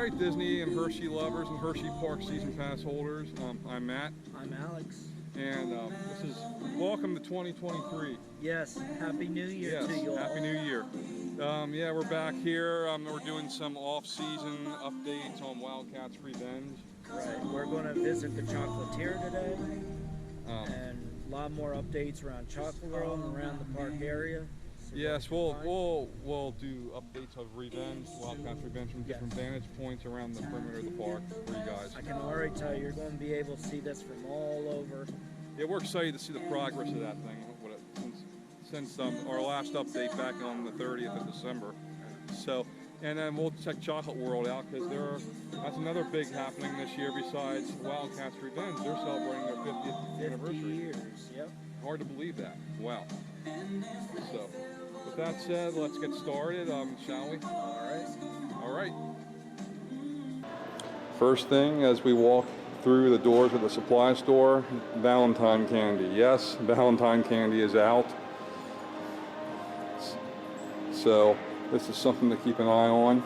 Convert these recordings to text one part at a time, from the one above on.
Alright, Disney and Hershey lovers and Hershey Park season pass holders. I'm Matt. I'm Alex. And this is welcome to 2023. Yes, Happy New Year to you all. Happy New Year. Yeah, we're back here. We're doing some off-season updates on Wildcats Revenge. Right, we're going to visit the Chocolatier today. And a lot more updates around Chocolate World and around the park area. So yes, we'll do updates of Revenge, Wildcats Revenge from different vantage points around the perimeter of the park for you guys. I can already tell you're going to be able to see this from all over. Yeah, we're excited to see the progress of that thing since our last update back on the 30th of December. So, and then we'll check Chocolate World out because that's another big happening this year besides Wildcats Revenge. They're celebrating their 50th anniversary. 50 years, yep. Hard to believe that. Wow. So, with that said, let's get started, shall we? All right. First thing, as we walk through the doors of the supply store, Valentine candy. Yes, Valentine candy is out. So, this is something to keep an eye on.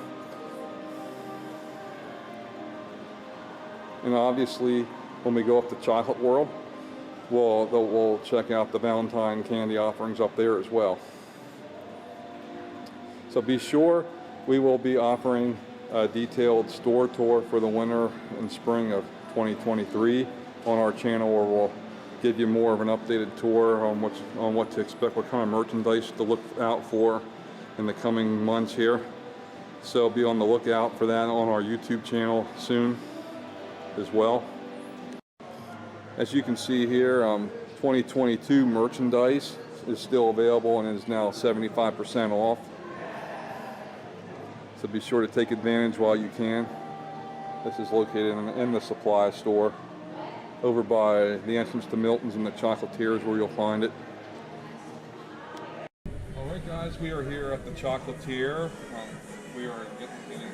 And obviously, when we go up to Chocolate World, we'll check out the Valentine candy offerings up there as well. So be sure we will be offering a detailed store tour for the winter and spring of 2023 on our channel, where we'll give you more of an updated tour on what to expect, what kind of merchandise to look out for in the coming months here. So be on the lookout for that on our YouTube channel soon as well. As you can see here, 2022 merchandise is still available and is now 75% off. So be sure to take advantage while you can. This is located in the supply store over by the entrance to Milton's and the Chocolatiers, where you'll find it. Alright guys, we are here at the Chocolatier. We are getting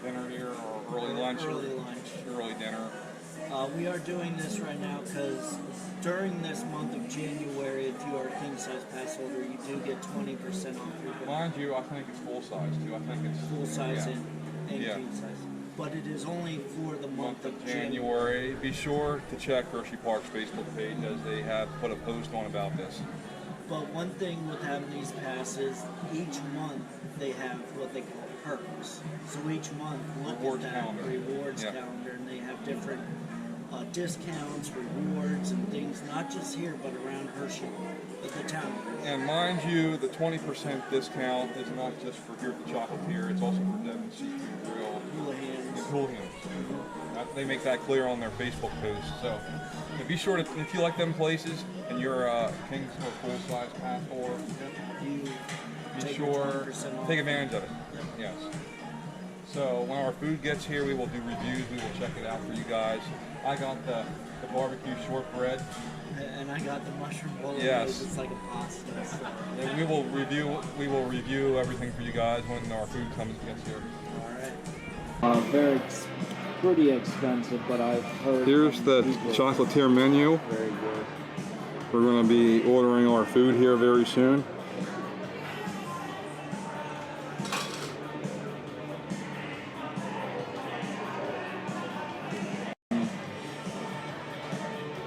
dinner here, or early lunch. Early dinner. We are doing this right now because during this month of January, if you are a king size pass holder, you do get 20% off your bill. Mind you, I think it's full size too. I think it's full size and king size. But it is only for the month of January. Be sure to check Hershey Park's Facebook page, as they have put a post on about this. But one thing with having these passes, each month they have what they call perks. So each month, look rewards at that calendar. Rewards calendar, and they have different discounts, rewards, and things, not just here, but around Hershey, at the town. And mind you, the 20% discount is not just for here at the Chocolatier, it's also for Devon Seafood Grill. Houlihan's. They make that clear on their Facebook post. So be sure to, if you like them places and you're a King's or full-size pass holder, be sure to take advantage of it. Yes. So when our food gets here, we will do reviews. We will check it out for you guys. I got the barbecue shortbread. And I got the mushroom bolognese. Yes. It's like a pasta. So. And we will review everything for you guys when our food gets here. All right. Pretty expensive, but I've heard. Here's the Chocolatier menu. Very good. We're going to be ordering our food here very soon.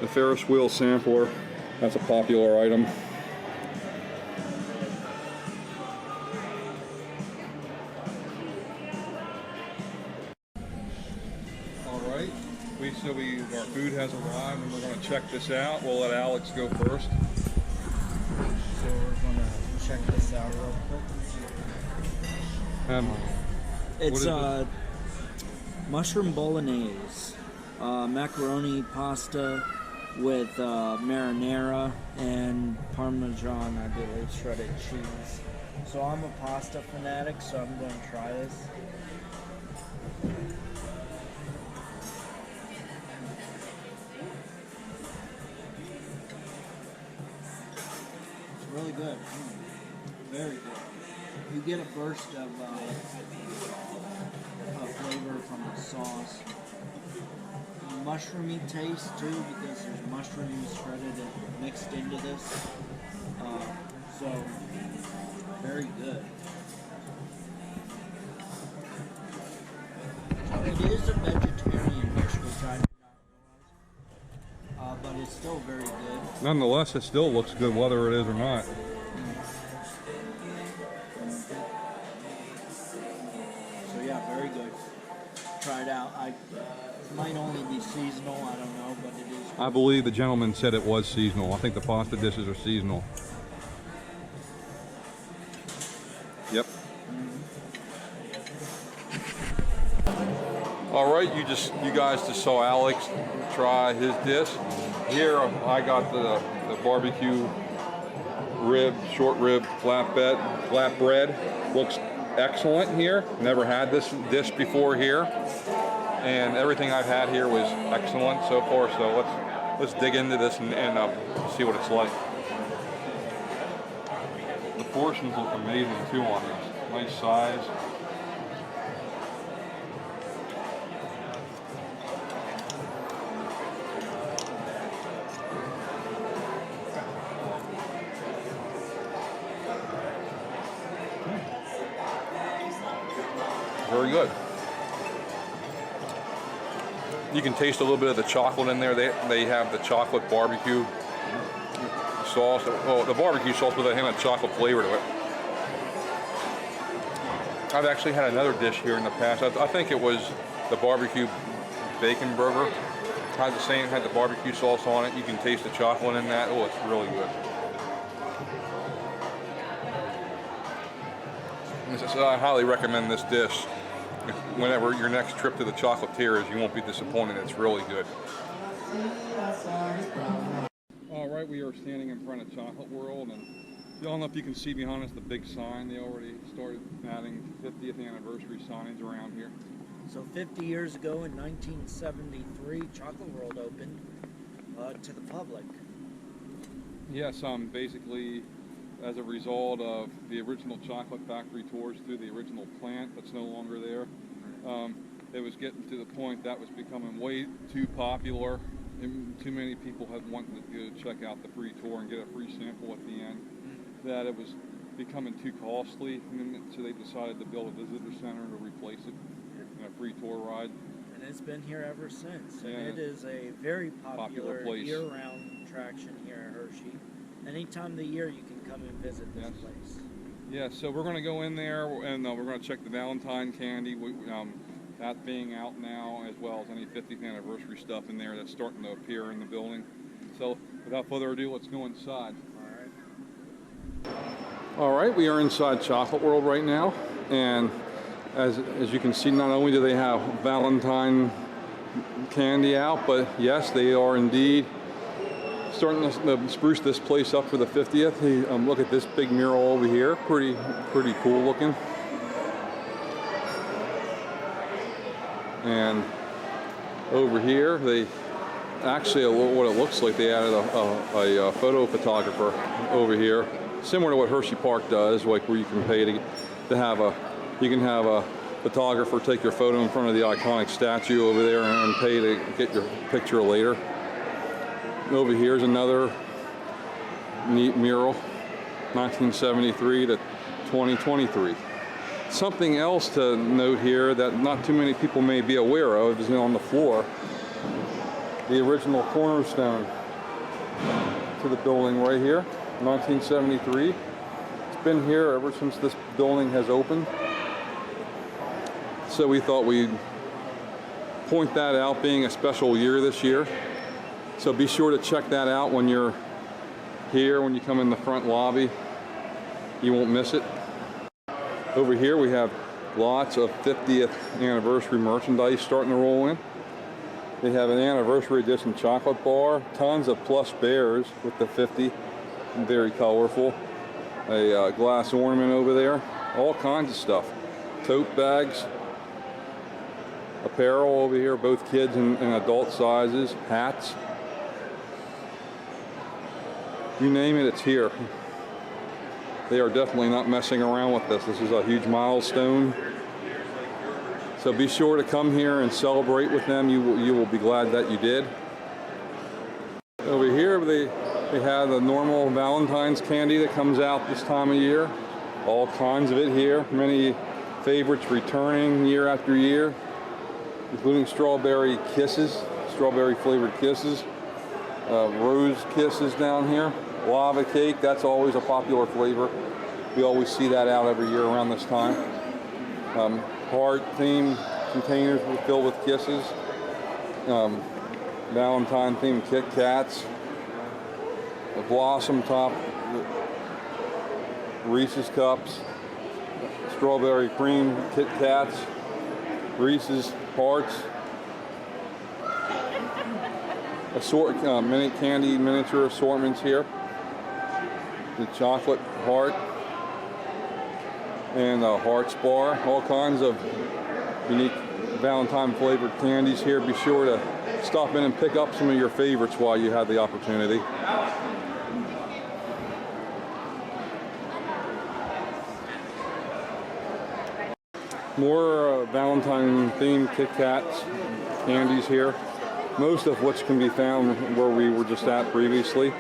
The Ferris wheel sampler, that's a popular item. Alright, our food has arrived and we're going to check this out. We'll let Alex go first. So we're going to check this out real quick. It's mushroom bolognese, macaroni pasta with marinara and Parmesan, I believe, shredded cheese. So I'm a pasta fanatic, so I'm going to try this. It's really good. Very good. You get a burst of flavor from the sauce. Mushroomy taste too, because there's mushrooms shredded and mixed into this. So very good. nonetheless, it still looks good whether it is or not. So yeah, very good. Try it out. It might only be seasonal, I don't know, but it is good. I believe the gentleman said it was seasonal. I think the pasta dishes are seasonal. Yep. All right, you guys just saw Alex try his dish. Here I got the barbecue short rib flatbread. Looks excellent here. Never had this dish before here, and everything I've had here was excellent so far. So let's dig into this and see what it's like. The portions look amazing too on this. Nice size. Very good. You can taste a little bit of the chocolate in there. They have the chocolate barbecue sauce. Well, the barbecue sauce with a hint of chocolate flavor to it. I've actually had another dish here in the past. I think it was the barbecue bacon burger. Had the barbecue sauce on it. You can taste the chocolate in that. Oh, it's really good. So I highly recommend this dish. Whenever your next trip to the chocolatier is, you won't be disappointed. It's really good. All right, we are standing in front of Chocolate World, and I don't know if you can see behind us the big sign. They already started adding 50th anniversary signs around here. So 50 years ago in 1973, Chocolate World opened to the public. Yes, basically as a result of the original chocolate factory tours through the original plant that's no longer there. It was getting to the point that was becoming way too popular, and too many people had wanted to go check out the free tour and get a free sample at the end, that it was becoming too costly, and so they decided to build a visitor center to replace it in a free tour ride. And it's been here ever since. Yeah. And it is a very popular place. year-round attraction here at Hershey. Any time of the year you can come and visit this place. Yeah, so we're going to go in there and we're going to check the Valentine candy, that being out now, as well as any 50th anniversary stuff in there that's starting to appear in the building. So without further ado, let's go inside. All right, we are inside Chocolate World right now, and as you can see, not only do they have Valentine candy out, but yes, they are indeed starting to spruce this place up for the 50th. Look at this big mural over here. Pretty cool looking. And over here, they actually, what it looks like, they added a photo photographer over here, similar to what HersheyPark does, like where you can pay to have a photographer take your photo in front of the iconic statue over there and pay to get your picture later. Over here is another neat mural, 1973 to 2023. Something else to note here that not too many people may be aware of is on the floor, the original cornerstone to the building right here, 1973. It's been here ever since this building has opened. So we thought we'd point that out, being a special year this year. So be sure to check that out when you're here, when you come in the front lobby. You won't miss it. Over here we have lots of 50th anniversary merchandise starting to roll in. They have an anniversary edition chocolate bar, tons of plush bears with the 50, very colorful. A glass ornament over there, all kinds of stuff. Tote bags, apparel over here, both kids and adult sizes, hats. You name it, it's here. They are definitely not messing around with this. This is a huge milestone. So be sure to come here and celebrate with them. You will be glad that you did. Over here, they have the normal Valentine's candy that comes out this time of year. All kinds of it here. Many favorites returning year after year, including strawberry kisses, strawberry flavored kisses. Rose Kisses down here. Lava Cake, that's always a popular flavor. We always see that out every year around this time. Heart themed containers filled with kisses. Valentine themed Kit Kats. The Blossom Top Reese's Cups. Strawberry Cream Kit Kats. Reese's Hearts. Mini candy miniature assortments here. The chocolate heart and a Hearts bar. All kinds of unique Valentine flavored candies here. Be sure to stop in and pick up some of your favorites while you have the opportunity. More Valentine themed Kit Kats candies here. Most of which can be found where we were just at previously.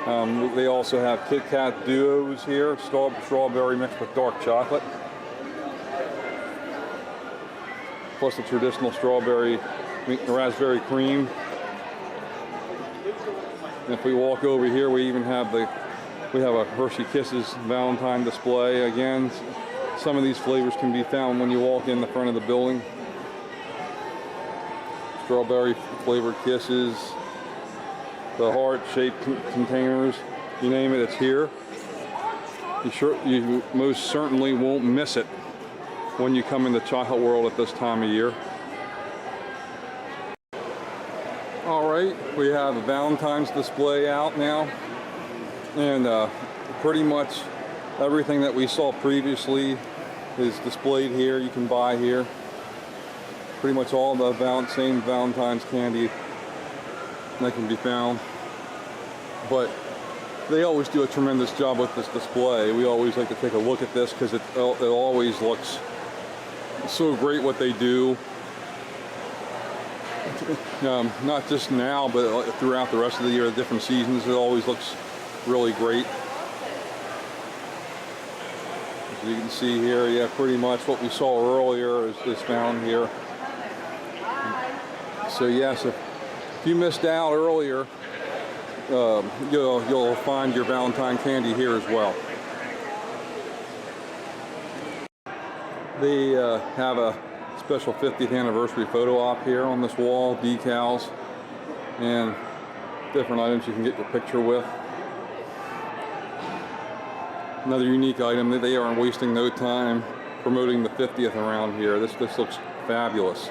They also have Kit Kat Duos here, strawberry mixed with dark chocolate. Plus the traditional strawberry, raspberry cream. And if we walk over here, we even have a Hershey Kisses Valentine display. Again, some of these flavors can be found when you walk in the front of the building. Strawberry flavored kisses, the heart-shaped containers, you name it, it's here. You most certainly won't miss it when you come in the chocolate world at this time of year. All right, we have a Valentine's display out now, and pretty much everything that we saw previously is displayed here. You can buy here. Pretty much all the same Valentine's candy that can be found. But they always do a tremendous job with this display. We always like to take a look at this because it always looks so great what they do. Not just now, but throughout the rest of the year, the different seasons, it always looks really great. As you can see here, yeah, pretty much what we saw earlier is found here. So yes, if you missed out earlier, you'll find your Valentine candy here as well. They have a special 50th anniversary photo op here on this wall, decals, and different items you can get your picture with. Another unique item that they aren't wasting no time promoting the 50th around here. This looks fabulous.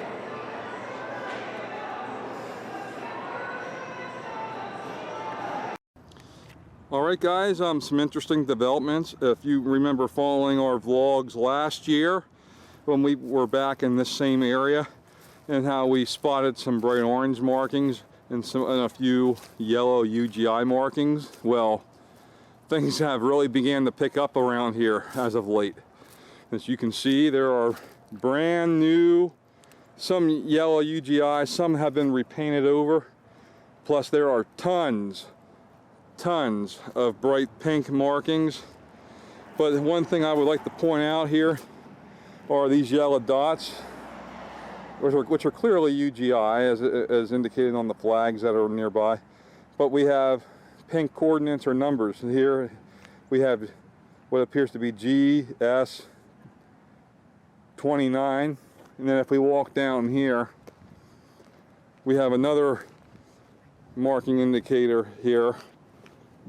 Alright guys, some interesting developments. If you remember following our vlogs last year when we were back in this same area and how we spotted some bright orange markings and a few yellow UGI markings, well, things have really began to pick up around here as of late. As you can see, there are brand new, some yellow UGI, some have been repainted over, plus there are tons of bright pink markings. But one thing I would like to point out here are these yellow dots, which are clearly UGI as indicated on the flags that are nearby. But we have pink coordinates or numbers. Here we have what appears to be GS 29, and then if we walk down here, we have another marking indicator here,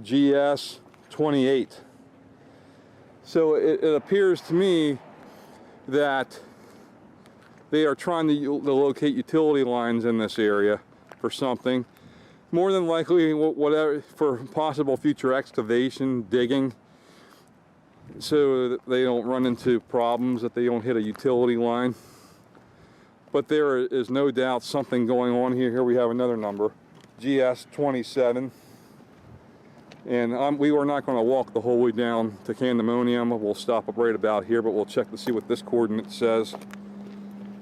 GS 28. So it appears to me that they are trying to locate utility lines in this area for something. More than likely, whatever, for possible future excavation, digging, so that they don't run into problems, that they don't hit a utility line. But there is no doubt something going on here. Here we have another number, GS 27. And we are not going to walk the whole way down to Candemonium. We'll stop right about here, but we'll check to see what this coordinate says.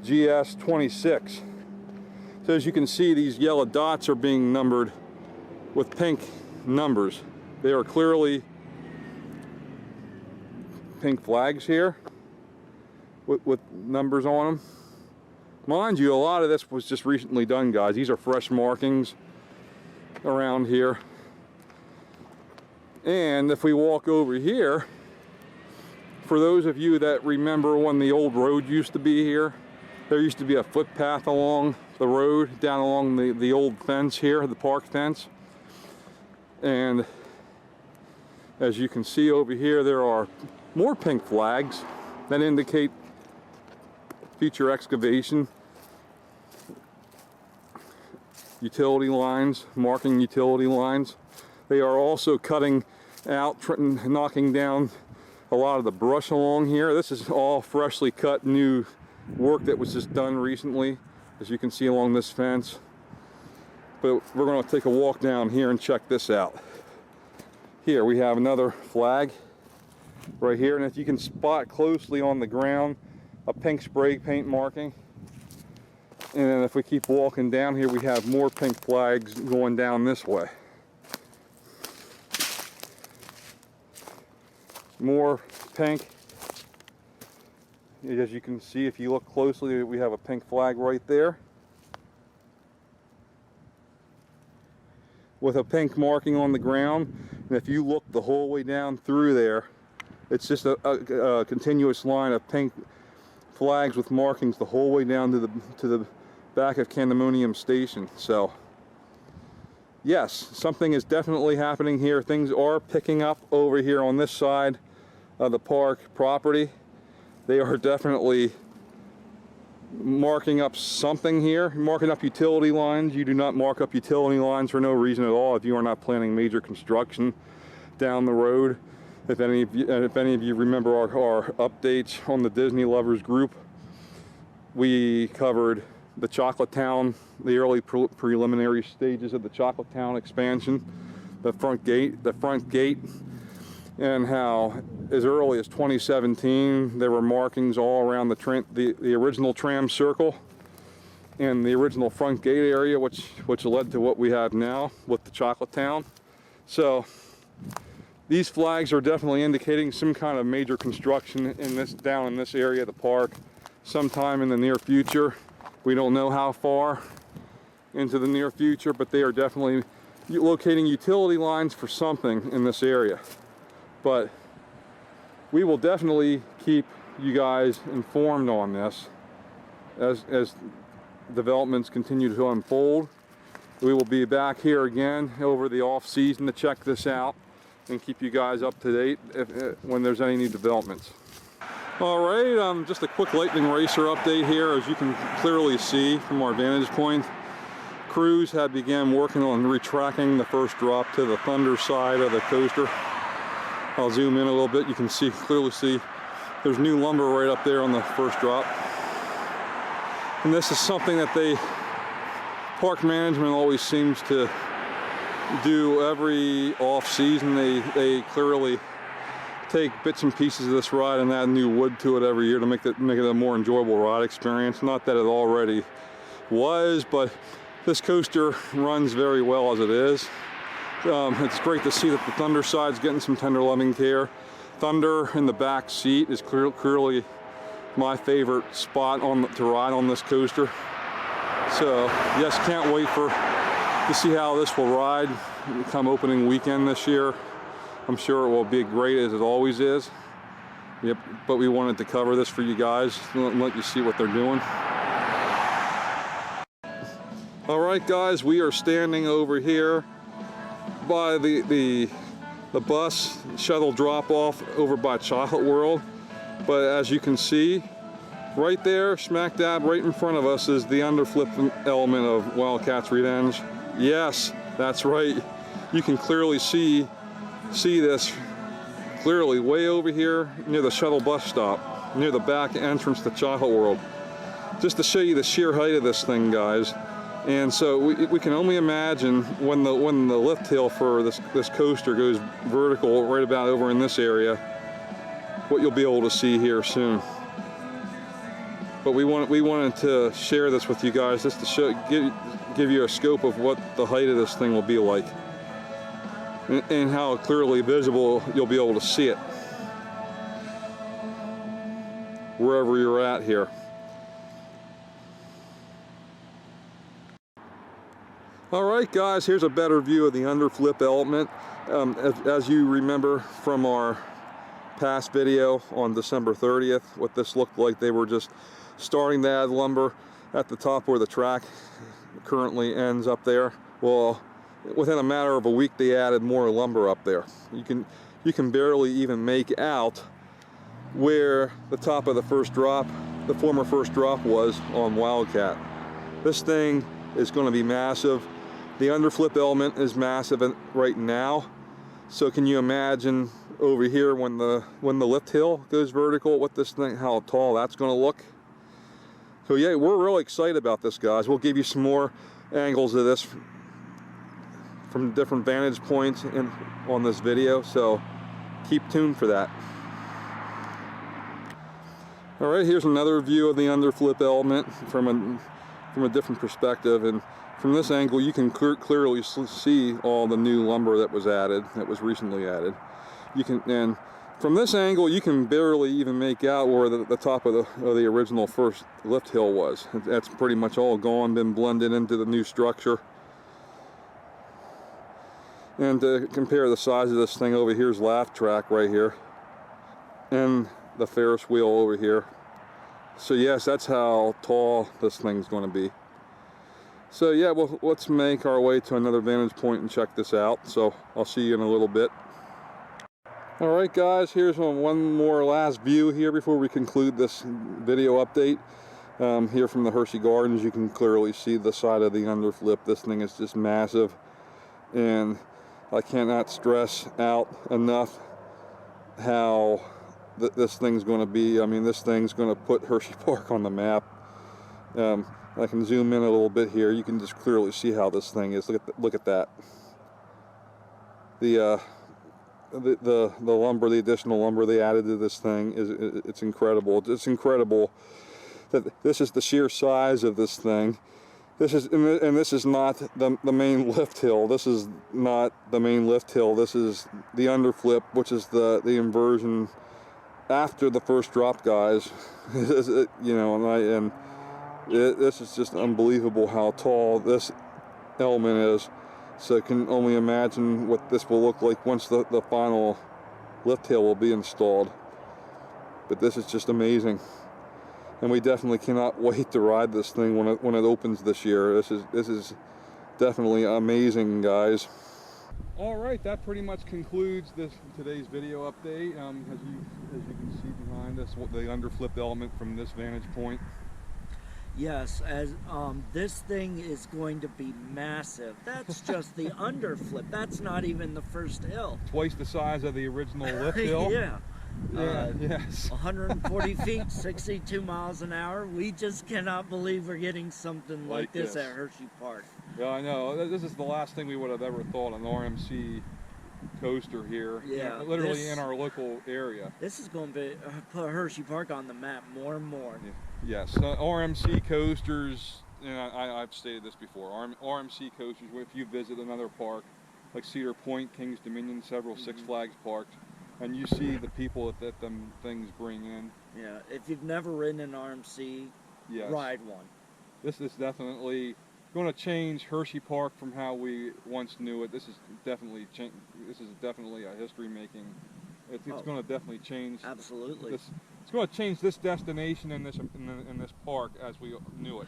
GS 26. So as you can see, these yellow dots are being numbered with pink numbers. They are clearly pink flags here with numbers on them. Mind you, a lot of this was just recently done, guys. These are fresh markings. around here. And if we walk over here, for those of you that remember when the old road used to be here, there used to be a footpath along the road, down along the old fence here, the park fence. And as you can see over here, there are more pink flags that indicate future excavation. Utility lines, marking utility lines. They are also cutting out, knocking down a lot of the brush along here. This is all freshly cut new work that was just done recently, as you can see along this fence. But we're going to take a walk down here and check this out. Here we have another flag right here, and if you can spot closely on the ground a pink spray paint marking. And then if we keep walking down here, we have more pink flags going down this way. More pink. As you can see, if you look closely, we have a pink flag right there with a pink marking on the ground. And if you look the whole way down through there, it's just a continuous line of pink flags with markings the whole way down to the back of Candemonium Station. So yes, something is definitely happening here. Things are picking up over here on this side of the park property. They are definitely marking up something here, marking up utility lines. You do not mark up utility lines for no reason at all if you are not planning major construction down the road. If any of you remember our updates on the Disney Lovers group, we covered the Chocolate Town, the early preliminary stages of the Chocolate Town expansion, the front gate, and how as early as 2017 there were markings all around the original tram circle and the original front gate area, which led to what we have now with the Chocolate Town. So these flags are definitely indicating some kind of major construction down in this area of the park sometime in the near future. We don't know how far into the near future, but they are definitely locating utility lines for something in this area. But we will definitely keep you guys informed on this as developments continue to unfold. We will be back here again over the off season to check this out and keep you guys up to date when there's any new developments. All right, just a quick Lightning Racer update here. As you can clearly see from our vantage point, crews have begun working on retracking the first drop to the Thunder side of the coaster. I'll zoom in a little bit. You can clearly see there's new lumber right up there on the first drop. And this is something that park management always seems to do every off season. They clearly take bits and pieces of this ride and add new wood to it every year to make it a more enjoyable ride experience. Not that it already was, but this coaster runs very well as it is. It's great to see that the Thunder side's getting some tender loving care. Thunder in the back seat is clearly my favorite spot to ride on this coaster. So yes, can't wait to see how this will ride come opening weekend this year. I'm sure it will be great, as it always is. Yep, but we wanted to cover this for you guys and let you see what they're doing. All right, guys, we are standing over here by the bus shuttle drop-off over by Chocolate World. But as you can see, right there, smack dab right in front of us, is the Underflip Element of Wildcats Revenge. Yes, that's right. You can clearly see this clearly way over here near the shuttle bus stop, near the back entrance to Chocolate World. Just to show you the sheer height of this thing, guys. And so we can only imagine when the lift hill for this coaster goes vertical right about over in this area, what you'll be able to see here soon. But we wanted to share this with you guys just to give you a scope of what the height of this thing will be like, and how clearly visible you'll be able to see it wherever you're at here. All right, guys, here's a better view of the Underflip Element. As you remember from our past video on December 30th, what this looked like, they were just starting to add lumber at the top where the track currently ends up there. Well, within a matter of a week, they added more lumber up there. You can barely even make out where the top of the first drop, the former first drop, was on Wildcat. This thing is going to be massive. The Underflip Element is massive right now. So can you imagine over here when the lift hill goes vertical, what this thing, how tall that's going to look? So yeah, we're really excited about this, guys. We'll give you some more angles of this from different vantage points on this video. So keep tuned for that. All right, here's another view of the Underflip Element from a different perspective, and from this angle you can clearly see all the new lumber that was added, that was recently added. And from this angle you can barely even make out where the top of the original first lift hill was. That's pretty much all gone, been blended into the new structure. And to compare the size of this thing, over here's laugh track right here, and the Ferris wheel over here. So yes, that's how tall this thing's going to be. So yeah, well, let's make our way to another vantage point and check this out. So I'll see you in a little bit. All right, guys, here's one more last view here before we conclude this video update. Here from the Hershey Gardens, you can clearly see the side of the Underflip. This thing is just massive, and I cannot stress out enough how this thing's going to be. I mean, this thing's going to put Hershey Park on the map. I can zoom in a little bit here. You can just clearly see how this thing is. Look at that. The lumber, the additional lumber they added to this thing it's incredible. It's incredible that this is the sheer size of this thing. This is not the main lift hill. This is not the main lift hill. This is the Underflip, which is the inversion after the first drop, guys. You know, this is just unbelievable how tall this element is. So I can only imagine what this will look like once the final lift hill will be installed. But this is just amazing, and we definitely cannot wait to ride this thing when it opens this year. This is definitely amazing, guys. All right, that pretty much concludes today's video update. As you can see behind us, the Underflip Element from this vantage point. Yes, as this thing is going to be massive. That's just the Underflip. That's not even the first hill. Twice the size of the original lift hill. Yeah. Yes. 140 feet, 62 miles an hour. We just cannot believe we're getting something like this at Hershey Park. Yeah, I know. This is the last thing we would have ever thought, an RMC coaster here. Yeah, literally in our local area. This is going to put Hershey Park on the map more and more. Yeah. Yes, RMC coasters, you know, I've stated this before, RMC coasters, if you visit another park, like Cedar Point, Kings Dominion, several Six Flags parks, and you see the people that them things bring in. Yeah, if you've never ridden an RMC, yes, ride one. This is definitely going to change Hershey Park from how we once knew it. This is definitely a history making. It's going to definitely change. Absolutely. It's going to change this destination in this park as we knew it.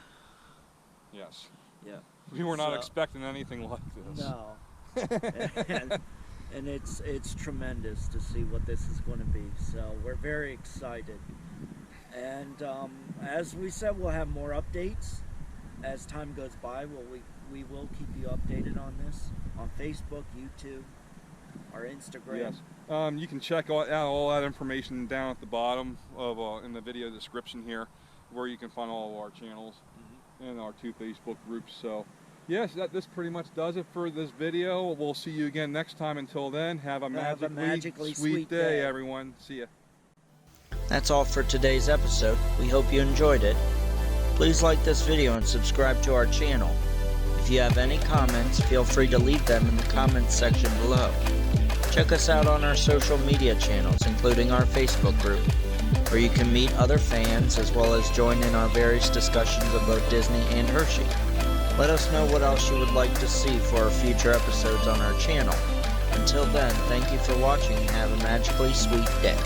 Yes. Yeah. We were not expecting anything like this. No. and it's tremendous to see what this is going to be. So we're very excited. And as we said, we'll have more updates as time goes by. We will keep you updated on this on Facebook, YouTube, our Instagram. Yes. You can check out all that information down at the bottom of in the video description here, where you can find all of our channels and our 2 Facebook groups. So yes, this pretty much does it for this video. We'll see you again next time. Until then, have a magically sweet day, everyone. See ya. That's all for today's episode. We hope you enjoyed it. Please like this video and subscribe to our channel. If you have any comments, feel free to leave them in the comments section below. Check us out on our social media channels, including our Facebook group, where you can meet other fans as well as join in our various discussions of both Disney and Hershey. Let us know what else you would like to see for our future episodes on our channel. Until then, thank you for watching and have a magically sweet day.